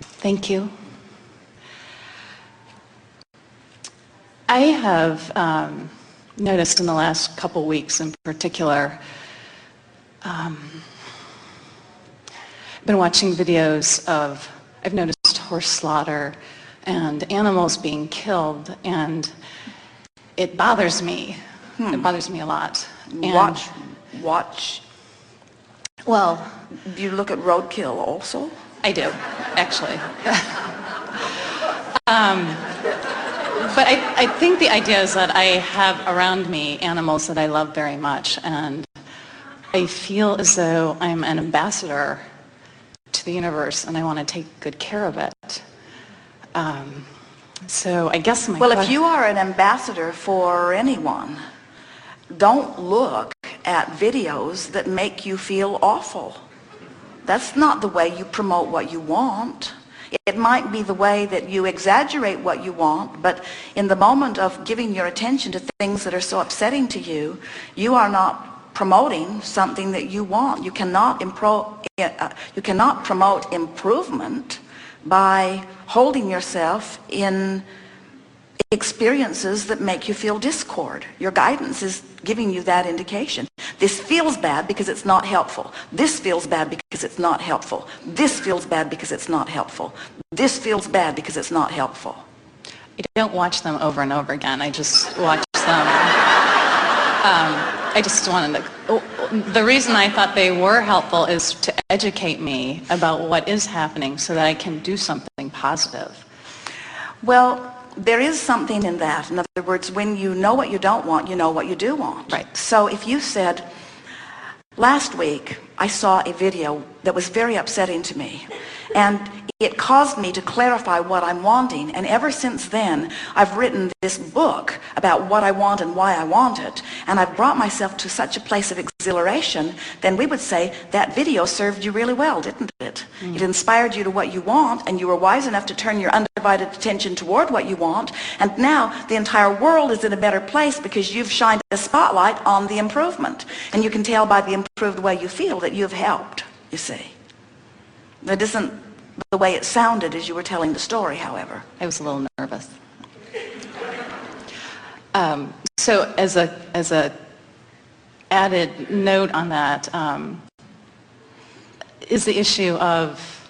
Thank you. I have noticed in the last couple weeks in particular, I've been watching videos of, I've noticed horse slaughter and animals being killed, and it bothers me. It bothers me a lot. And Watch. Well, Do you look at roadkill also? I do, actually. But I think the idea is that I have around me animals that I love very much, and I feel as though I'm an ambassador to the universe, and I want to take good care of it. So I guess my Well, if you are an ambassador for anyone, don't look at videos that make you feel awful. That's not the way you promote what you want. It might be the way that you exaggerate what you want, but in the moment of giving your attention to things that are so upsetting to you, you are not promoting something that you want. You cannot promote improvement by holding yourself in experiences that make you feel discord. Your guidance is giving you that indication. This feels bad because it's not helpful. This feels bad because it's not helpful. This feels bad because it's not helpful. This feels bad because it's not helpful. I don't watch them over and over again. I just watch them. I just wanted to. The reason I thought they were helpful is to educate me about what is happening so that I can do something positive. Well, there is something in that. In other words, when you know what you don't want, you know what you do want. Right. So if you said, last week I saw a video that was very upsetting to me, and it caused me to clarify what I'm wanting, and ever since then I've written this book about what I want and why I want it, and I've brought myself to such a place of exhilaration, then we would say that video served you really well, didn't it? It inspired you to what you want, and you were wise enough to turn your undivided attention toward what you want, and now the entire world is in a better place because you've shined a spotlight on the improvement, and you can tell by the improved way you feel that you've helped, you see. That isn't the way it sounded as you were telling the story, however. I was a little nervous. So as a added note on that, is the issue of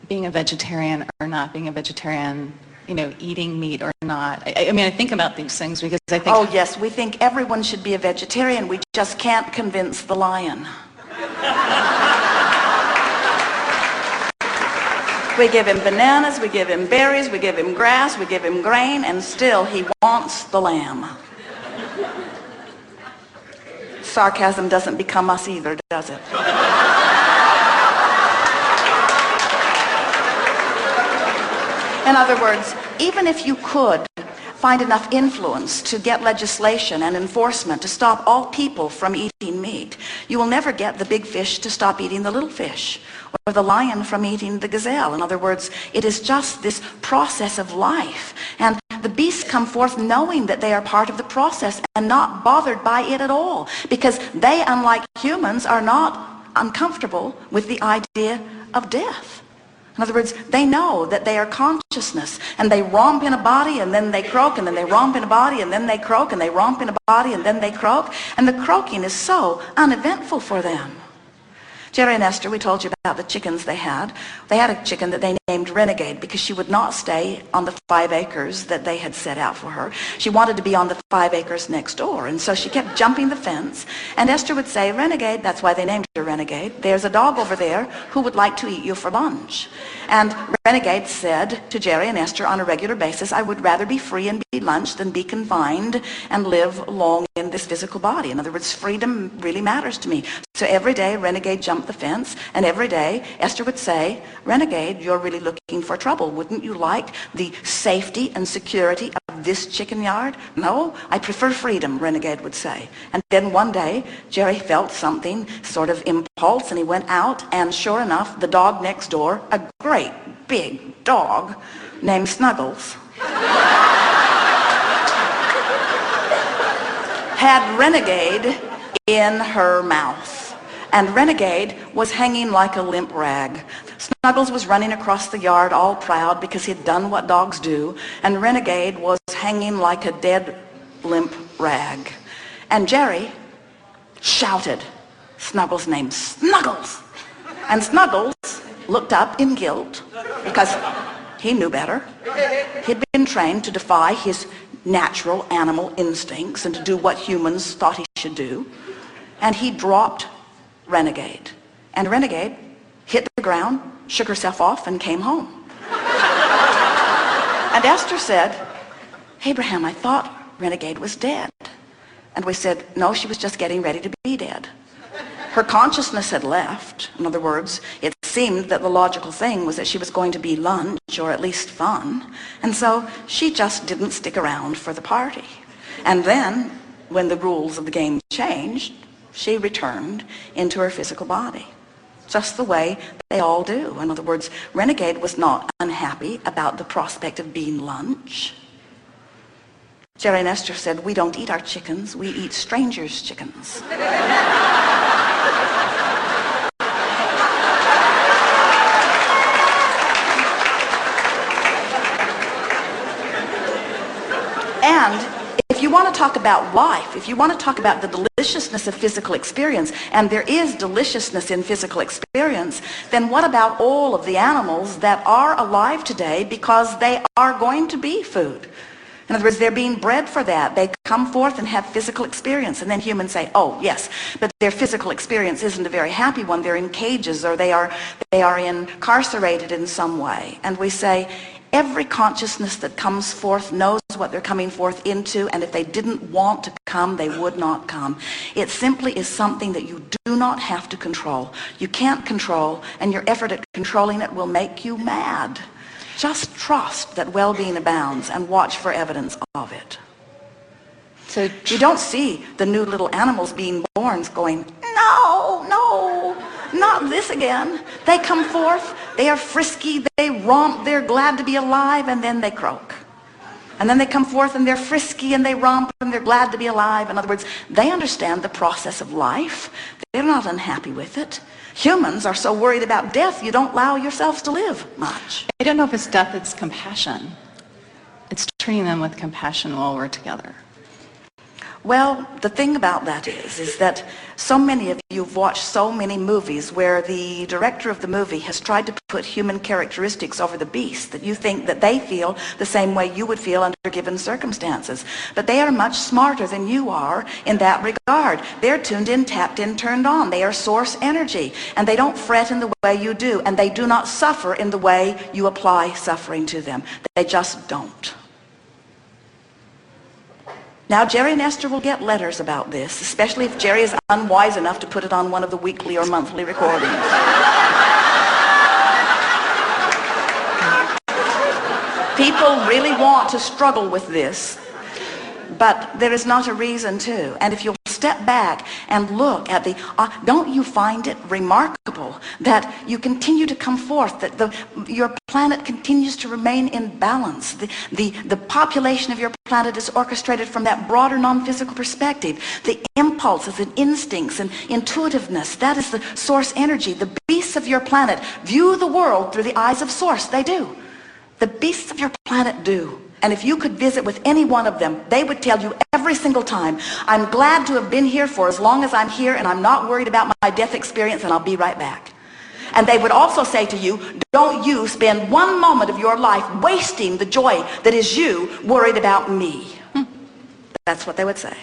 being a vegetarian or not being a vegetarian, you know, eating meat or not. I mean, I think about these things because I think... Oh yes, we think everyone should be a vegetarian. We just can't convince the lion. We give him bananas, we give him berries, we give him grass, we give him grain, and still he wants the lamb. Sarcasm doesn't become us either, does it? In other words, even if you could find enough influence to get legislation and enforcement to stop all people from eating meat, you will never get the big fish to stop eating the little fish, or the lion from eating the gazelle. In other words, it is just this process of life, and the beasts come forth knowing that they are part of the process and not bothered by it at all, because they, unlike humans, are not uncomfortable with the idea of death. In other words, they know that they are consciousness, and they romp in a body and then they croak, and then they romp in a body and then they croak, and they romp in a body and then they croak, and the croaking is so uneventful for them. Jerry and Esther, we told you about the chickens they had. They had a chicken that they named Renegade because she would not stay on the 5 acres that they had set out for her. She wanted to be on the 5 acres next door, and so she kept jumping the fence, and Esther would say, Renegade, that's why they named her Renegade, there's a dog over there who would like to eat you for lunch. And Renegade said to Jerry and Esther on a regular basis, I would rather be free and be lunched than be confined and live long in this physical body. In other words, freedom really matters to me. So every day Renegade jumped the fence, and every day Esther would say, Renegade, you're really looking for trouble. Wouldn't you like the safety and security of this chicken yard? No, I prefer freedom, Renegade would say. And then one day Jerry felt something, sort of impulse, and he went out, and sure enough, the dog next door, a great big dog named Snuggles, had Renegade in her mouth, and Renegade was hanging like a limp rag. Snuggles was running across the yard all proud because he'd done what dogs do, and Renegade was hanging like a dead, limp rag. And Jerry shouted Snuggles' name, Snuggles! And Snuggles looked up in guilt because he knew better. He'd been trained to defy his natural animal instincts and to do what humans thought he should do. And he dropped Renegade. And Renegade hit the ground, shook herself off, and came home. And Esther said, Abraham, I thought Renegade was dead. And we said, no, she was just getting ready to be dead. Her consciousness had left. In other words, it seemed that the logical thing was that she was going to be lunch, or at least fun. And so she just didn't stick around for the party. And then, when the rules of the game changed, she returned into her physical body. Just the way they all do. In other words, Renegade was not unhappy about the prospect of being lunch. Jerry and Esther said, we don't eat our chickens, we eat strangers' chickens. And if you want to talk about life, if you want to talk about the deliciousness of physical experience, and there is deliciousness in physical experience, then what about all of the animals that are alive today because they are going to be food? In other words, they're being bred for that. They come forth and have physical experience, and then humans say, oh, yes, but their physical experience isn't a very happy one. They're in cages, or they are incarcerated in some way. And we say, every consciousness that comes forth knows what they're coming forth into, and if they didn't want to come, they would not come. It simply is something that you do not have to control. You can't control, and your effort at controlling it will make you mad. Just trust that well-being abounds and watch for evidence of it. So you don't see the new little animals being born going, no, no, not this again. They come forth, they are frisky, they romp, they're glad to be alive, and then they croak. And then they come forth and they're frisky and they romp and they're glad to be alive. In other words, they understand the process of life. They're not unhappy with it. Humans are so worried about death, you don't allow yourselves to live much. I don't know if it's death, it's compassion. It's treating them with compassion while we're together. Well, the thing about that is that so many of you have watched so many movies where the director of the movie has tried to put human characteristics over the beast, that you think that they feel the same way you would feel under given circumstances. But they are much smarter than you are in that regard. They're tuned in, tapped in, turned on. They are source energy, and they don't fret in the way you do, and they do not suffer in the way you apply suffering to them. They just don't. Now, Jerry and Esther will get letters about this, especially if Jerry is unwise enough to put it on one of the weekly or monthly recordings. People really want to struggle with this, but there is not a reason to. And if you'll step back and look at the, don't you find it remarkable that you continue to come forth, that your planet continues to remain in balance? The population of your planet is orchestrated from that broader non-physical perspective. The impulses and instincts and intuitiveness, that is the source energy. The beasts of your planet view the world through the eyes of source. They do. The beasts of your planet do. And if you could visit with any one of them, they would tell you every single time, I'm glad to have been here for as long as I'm here, and I'm not worried about my death experience, and I'll be right back. And they would also say to you, don't you spend one moment of your life wasting the joy that is you worried about me. That's what they would say.